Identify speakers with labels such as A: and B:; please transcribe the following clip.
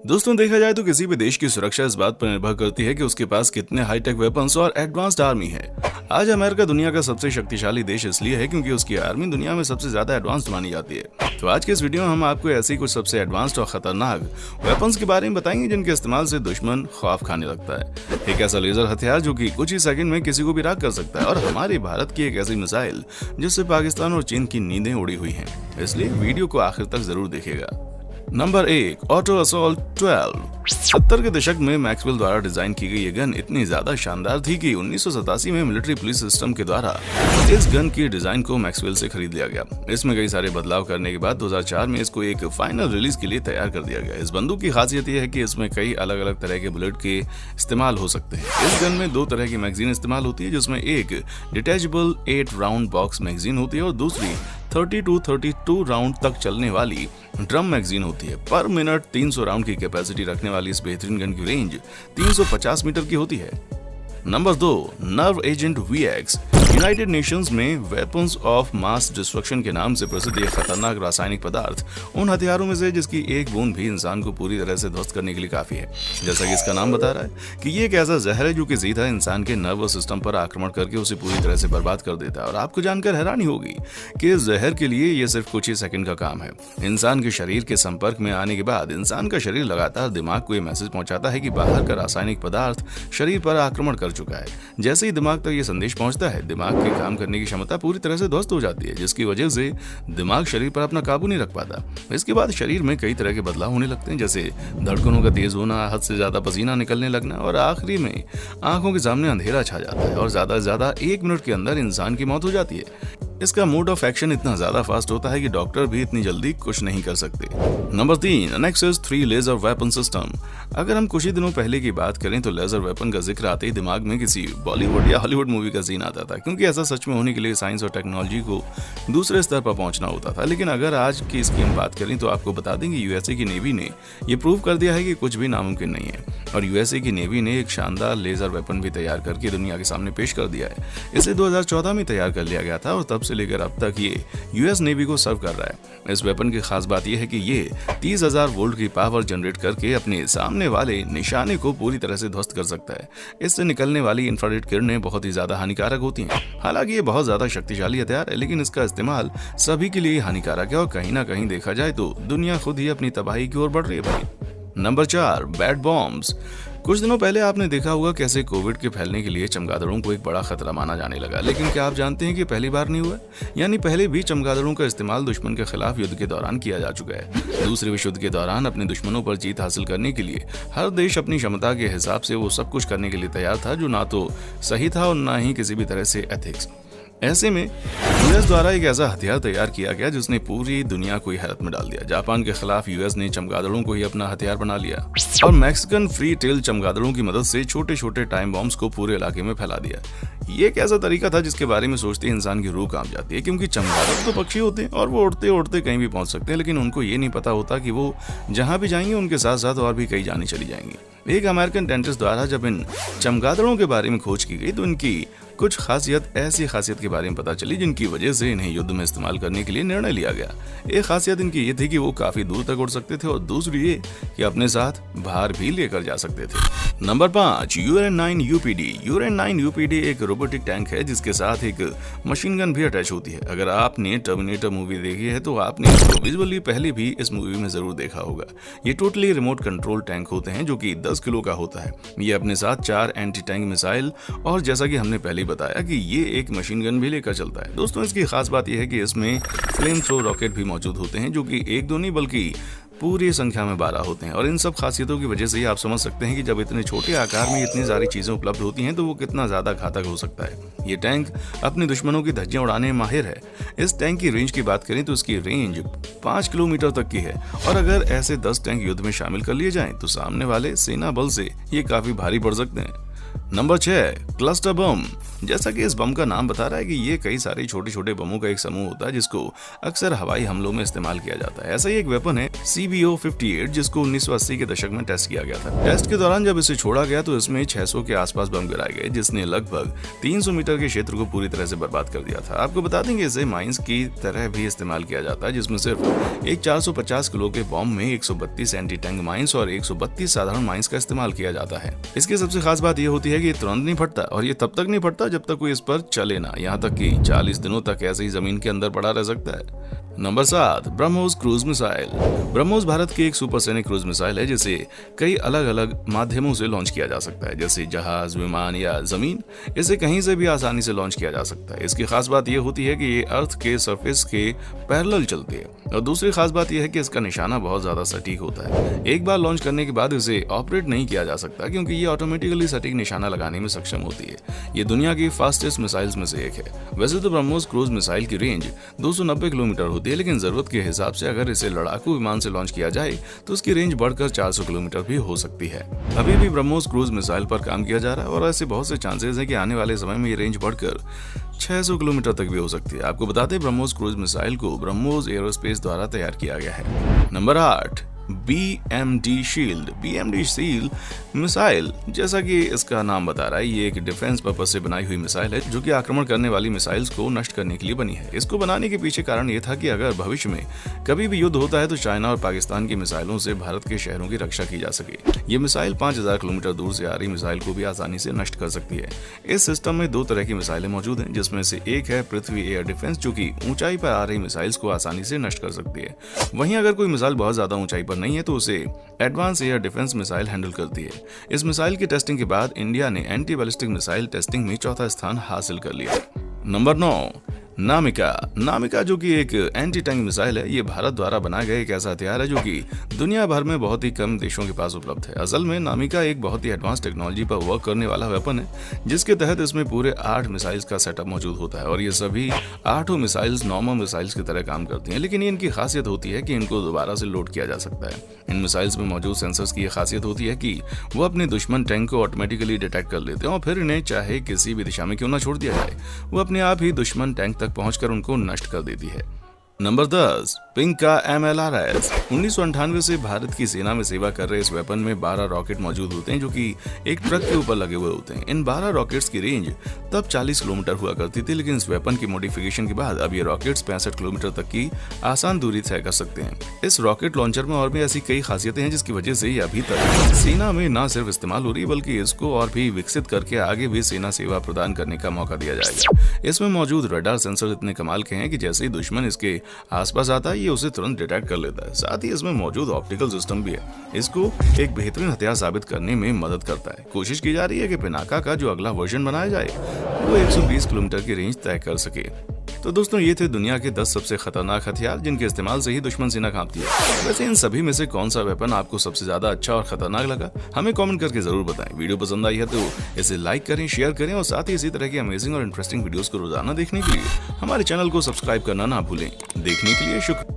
A: दोस्तों, देखा जाए तो किसी भी देश की सुरक्षा इस बात पर निर्भर करती है कि उसके पास कितने हाईटेक वेपन्स और एडवांस्ड आर्मी है। आज अमेरिका दुनिया का सबसे शक्तिशाली देश इसलिए है क्योंकि उसकी आर्मी दुनिया में सबसे ज्यादा एडवांस्ड मानी जाती है। तो आज के इस वीडियो में हम आपको ऐसी कुछ सबसे एडवांस्ड और खतरनाक वेपन्स के बारे में बताएंगे जिनके इस्तेमाल से दुश्मन खौफ खाने लगता है। एक ऐसा लेजर हथियार जो कि कुछ ही सेकंड में किसी को भी राख कर सकता है, और हमारे भारत की एक ऐसी मिसाइल जिससे पाकिस्तान और चीन की नींदें उड़ी हुई हैं। इसलिए वीडियो को आखिर तक जरूर देखिएगा। Number 1, auto assault 12। 70 के दशक में मैक्सवेल द्वारा डिजाइन की गई ये गन इतनी ज्यादा शानदार थी कि 1987 में मिलिट्री पुलिस सिस्टम के द्वारा इस गन की डिजाइन को मैक्सवेल से खरीद लिया गया। इसमें कई सारे बदलाव करने के बाद 2004 में इसको एक फाइनल रिलीज के लिए तैयार कर दिया गया। इस बंदूक की खासियत यह है कि इसमें कई अलग अलग तरह के बुलेट के इस्तेमाल हो सकते हैं। इस गन में 2 तरह की मैगजीन इस्तेमाल होती है, जिसमें एक डिटैचेबल 8 राउंड बॉक्स मैगजीन होती है और दूसरी 32 राउंड तक चलने वाली ड्रम मैगजीन होती है। पर मिनट 300 राउंड की कैपेसिटी रखने वाली इस बेहतरीन गन की रेंज 350 मीटर की होती है। Number 2, nerve agent VX। United Nations में वेपन्स ऑफ मास डिस्ट्रक्शन के नाम से प्रसिद्ध ये खतरनाक रासायनिक पदार्थ उन हथियारों में से जिसकी एक बूंद भी इंसान को पूरी तरह से ध्वस्त करने के लिए काफी है। जैसा कि इसका नाम बता रहा है कि ये एक ऐसा जहर है जो कि सीधा इंसान के नर्वस सिस्टम पर आक्रमण करके उसे पूरी तरह से बर्बाद कर देता है। और आपको जानकर हैरानी होगी कि इस जहर के लिए ये सिर्फ कुछ ही सेकंड का काम है। इंसान के शरीर के संपर्क में आने के बाद इंसान का शरीर लगातार दिमाग को ये मैसेज पहुंचाता है कि बाहर का रासायनिक पदार्थ शरीर पर आक्रमण कर चुका है। जैसे ही दिमाग तक ये संदेश पहुंचता है, दिमाग के काम करने की क्षमता पूरी तरह से ध्वस्त हो जाती है, जिसकी वजह से दिमाग शरीर पर अपना काबू नहीं रख पाता। इसके बाद शरीर में कई तरह के बदलाव होने लगते हैं, जैसे धड़कनों का तेज होना, हद से ज्यादा पसीना निकलने लगना, और आखिरी में आंखों के सामने अंधेरा छा जाता है और ज्यादा से ज्यादा 1 मिनट के अंदर इंसान की मौत हो जाती है। इसका मोड ऑफ एक्शन इतना ज्यादा फास्ट होता है कि डॉक्टर भी इतनी जल्दी कुछ नहीं कर सकते। Number 3, annexes 3 laser weapon system. अगर हम कुछ ही दिनों पहले की बात करें तो लेजर वेपन का जिक्र आते ही दिमाग में किसी बॉलीवुड या हॉलीवुड मूवी का सीन आता था, क्योंकि ऐसा सच में होने के लिए साइंस और टेक्नोलॉजी को दूसरे स्तर पर पहुंचना होता था। लेकिन अगर आज की इसकी हम बात करें तो आपको बता दें कि यूएसए की नेवी ने यह प्रूव कर दिया है कि कुछ भी नामुमकिन नहीं है, और यूएसए की नेवी ने एक शानदार लेजर वेपन भी तैयार करके दुनिया के सामने पेश कर दिया है। इसे 2014 में तैयार कर लिया गया था और तब से लेकर अब तक ये यूएस नेवी को सर्व कर रहा है। इस वेपन की खास बात यह है कि ये 30,000 वोल्ट की पावर जनरेट करके अपने सामने वाले निशाने को पूरी तरह से ध्वस्त कर सकता है। इससे निकलने वाली इंफ्रारेड किरणें बहुत ही ज्यादा हानिकारक होती हैं। हालांकि ये बहुत ज्यादा शक्तिशाली हथियार है, लेकिन इसका इस्तेमाल सभी के लिए हानिकारक है, और कहीं ना कहीं देखा जाए तो दुनिया खुद ही अपनी तबाही की ओर बढ़ रही है भाई। Number 4, bat bombs. कुछ दिनों पहले आपने देखा होगा कैसे कोविड के फैलने के लिए चमगादड़ों को एक बड़ा खतरा माना जाने लगा, लेकिन क्या आप जानते हैं कि पहली बार नहीं हुआ? यानी पहले भी चमगादड़ों का इस्तेमाल दुश्मन के खिलाफ युद्ध के दौरान किया जा चुका है। दूसरे विश्व युद्ध के दौरान अपने दुश्मनों पर जीत हासिल करने के लिए हर देश अपनी क्षमता के हिसाब से वो सब कुछ करने के लिए तैयार था जो ना तो सही था और ना ही किसी भी तरह से एथिक्स। ऐसे में यूएस द्वारा एक ऐसा हथियार तैयार किया गया जिसने पूरी दुनिया को हैरत में डाल दिया। जापान के खिलाफ यूएस ने चमगादड़ों को ही अपना हथियार बना लिया और मैक्सिकन फ्री टेल चमगादड़ों की मदद से छोटे छोटे टाइम बॉम्ब्स को पूरे इलाके में फैला दिया। ये एक ऐसा तरीका था जिसके बारे में सोचते ही इंसान की रूह कांप जाती है, क्योंकि चमगादड़ तो पक्षी होते हैं और वो उड़ते उड़ते कहीं भी पहुंच सकते हैं, लेकिन उनको ये नहीं पता होता कि वो जहां भी जाएंगे उनके साथ साथ और भी कई जाने चली जाएंगी। एक अमेरिकन डेंटिस्ट द्वारा जब इन चमगादड़ों के बारे में खोज की गई तो इनकी कुछ ऐसी खासियत के बारे में पता चली जिनकी वजह से इन्हें युद्ध में इस्तेमाल करने के लिए निर्णय लिया गया। एक खासियत इनकी ये थी कि वो काफी दूर तक उड़ सकते थे, और दूसरी ये कि अपने साथ भार भी लेकर जा सकते थे। Number 5, यूरेन-9 UPD। यूरेन-9 UPD एक रोबोटिक टैंक है जिसके साथ एक मशीन गन भी अटैच होती है। अगर आपने टर्मिनेटर मूवी देखी है तो आपने इसको विजुअली पहले भी इस मूवी में जरूर देखा होगा। ये टोटली रिमोट कंट्रोल टैंक होते हैं जो कि 10 किलो का होता है। ये अपने साथ 4 एंटी टैंक मिसाइल और जैसा कि हमने पहले बताया कि ये एक मशीन गन भी लेकर चलता है। दोस्तों, इसकी खास बात यह है कि इसमें फ्लेम थ्रो रॉकेट भी मौजूद होते हैं जो कि 1-2 नहीं बल्कि पूरी संख्या में 12 होते हैं। और इन सब खासियतों की वजह से ही आप समझ सकते हैं कि जब इतने छोटे आकार में इतनी सारी चीजें उपलब्ध होती हैं तो वो कितना ज्यादा घातक हो सकता है। ये टैंक अपने दुश्मनों की धज्जियां उड़ाने में माहिर है। इस टैंक की रेंज की बात करें तो इसकी रेंज 5 किलोमीटर तक की है, और अगर ऐसे 10 टैंक युद्ध में शामिल कर लिए जाएं तो सामने वाले सेना बल से ये काफी भारी पड़ सकते हैं। Number 6, cluster bomb. जैसा कि इस बम का नाम बता रहा है कि ये कई सारे छोटे छोटे बमों का एक समूह होता है जिसको अक्सर हवाई हमलों में इस्तेमाल किया जाता है। ऐसा ही एक वेपन है CBO-58 जिसको 1980 के दशक में टेस्ट किया गया था। टेस्ट के दौरान जब इसे छोड़ा गया तो इसमें 600 के आसपास बम गिराए गए जिसने लगभग 300 मीटर के क्षेत्र को पूरी तरह से बर्बाद कर दिया था। आपको बता दें कि इसे माइंस की तरह भी इस्तेमाल किया जाता है जिसमें सिर्फ एक 450 किलो के बम में 132 एंटी टैंक माइंस और 132 साधारण माइंस का इस्तेमाल किया जाता है। इसकी सबसे खास बात यह होती है कि ये तुरंत नहीं फटता और ये तब तक नहीं फटता जब तक कोई इस पर चले ना, यहाँ तक कि 40 दिनों तक ऐसे ही जमीन के अंदर पड़ा रह सकता है। Number 7, BrahMos cruise missile. BrahMos Bharat की एक सुपरसोनिक क्रूज मिसाइल है जिसे कई अलग अलग माध्यमों से लॉन्च किया जा सकता है जैसे जहाज, विमान या जमीन। इसे कहीं से भी आसानी से लॉन्च किया जा सकता है। इसकी खास बात यह होती है कि ये अर्थ के सरफेस के पैरेलल चलती है और दूसरी खास बात यह है कि इसका निशाना बहुत ज्यादा सटीक होता है। एक बार लॉन्च करने के बाद इसे ऑपरेट नहीं किया जा सकता क्योंकि ये ऑटोमेटिकली सटीक निशाना लगाने में सक्षम होती है। ये दुनिया की फास्टेस्ट मिसाइल्स में से एक है। वैसे तो ब्रह्मोस क्रूज मिसाइल की रेंज 290 किलोमीटर होती है, लेकिन जरूरत के हिसाब से अगर इसे लड़ाकू विमान से लॉन्च किया जाए तो उसकी रेंज बढ़कर 400 किलोमीटर भी हो सकती है। अभी भी ब्रह्मोस क्रूज मिसाइल पर काम किया जा रहा है और ऐसे बहुत से चांसेस हैं कि आने वाले समय में ये रेंज बढ़कर 600 किलोमीटर तक भी हो सकती है। आपको बताते हैं ब्रह्मोस क्रूज मिसाइल को ब्रह्मोस एरोस्पेस द्वारा तैयार किया गया है। Number 8, BMD shield. BMD shield missile, जैसा कि इसका नाम बता रहा है, ये एक डिफेंस पर्पज से बनाई हुई मिसाइल है जो कि आक्रमण करने वाली मिसाइल्स को नष्ट करने के लिए बनी है। इसको बनाने के पीछे कारण ये था कि अगर भविष्य में कभी भी युद्ध होता है तो चाइना और पाकिस्तान की मिसाइलों से भारत के शहरों की रक्षा की जा सके। ये मिसाइल 5000 किलोमीटर दूर से आ रही मिसाइल को भी आसानी से नष्ट कर सकती है। इस सिस्टम में 2 तरह की मिसाइलें मौजूद हैं जिसमें से एक है पृथ्वी एयर डिफेंस जो कि ऊंचाई पर आ रही मिसाइल्स को आसानी से नष्ट कर सकती है। वहीं अगर कोई मिसाइल बहुत ज्यादा ऊंचाई पर नहीं है तो उसे advance air defence missile handle करती है। इस मिसाइल की टेस्टिंग के बाद इंडिया ने एंटी बैलिस्टिक मिसाइल टेस्टिंग में 4था स्थान हासिल कर लिया। नंबर 9, नामिका जो कि एक एंटी टैंक मिसाइल है। ये भारत द्वारा बनाया गया एक ऐसा हथियार है जो कि दुनिया भर में बहुत ही कम देशों के पास उपलब्ध है। असल में नामिका एक बहुत ही एडवांस टेक्नोलॉजी पर वर्क करने वाला वेपन है जिसके तहत इसमें पूरे 8 मिसाइल्स का सेटअप मौजूद होता है और ये सभी 8 मिसाइल्स नॉर्मल मिसाइल्स की तरह काम करती हैं, लेकिन इनकी खासियत होती है कि इनको दोबारा से लोड किया जा सकता है। इन मिसाइल्स में मौजूद सेंसर्स की यह खासियत होती है कि वो अपने दुश्मन टैंक को ऑटोमेटिकली डिटेक्ट कर लेते हैं और फिर इन्हें चाहे किसी भी दिशा में क्यों न छोड़ दिया जाए, वो अपने आप ही दुश्मन टैंक तक पहुंचकर उनको नष्ट कर देती है। Number 10, पिंका MLRS। 1998 से भारत की सेना में सेवा कर रहे इस वेपन में 12 रॉकेट मौजूद होते हैं जो कि एक ट्रक के ऊपर लगे हुए होते हैं। इन 12 रॉकेट्स की रेंज तब 40 किलोमीटर हुआ करती थी, लेकिन इस वेपन की मॉडिफिकेशन के बाद अब ये रॉकेट्स 65 किलोमीटर तक की आसान दूरी तय कर सकते हैं। इस रॉकेट लॉन्चर में और भी ऐसी कई खासियतें हैं जिसकी वजह से ये अभी तक सेना में न सिर्फ इस्तेमाल हो रही है बल्कि इसको और भी विकसित करके आगे भी सेना सेवा प्रदान करने का मौका दिया जाएगा। इसमें मौजूद रडार सेंसर इतने कमाल के हैं कि जैसे ही दुश्मन इसके आसपास आता है ये उसे तुरंत डिटेक्ट कर लेता है। साथ ही इसमें मौजूद ऑप्टिकल सिस्टम भी है, इसको एक बेहतरीन हथियार साबित करने में मदद करता है। कोशिश की जा रही है कि पिनाका का जो अगला वर्जन बनाया जाए वो 120 किलोमीटर की रेंज तय कर सके। तो दोस्तों ये थे दुनिया के 10 सबसे खतरनाक हथियार जिनके इस्तेमाल से ही दुश्मन सेना कांपती है। वैसे इन सभी में से कौन सा वेपन आपको सबसे ज्यादा अच्छा और खतरनाक लगा, हमें कमेंट करके जरूर बताएं। वीडियो पसंद आई है तो इसे लाइक करें, शेयर करें और साथ ही इसी तरह की अमेजिंग और इंटरेस्टिंग वीडियोस को रोजाना देखने के लिए हमारे चैनल को सब्सक्राइब करना ना भूलें। देखने के लिए शुक्रिया।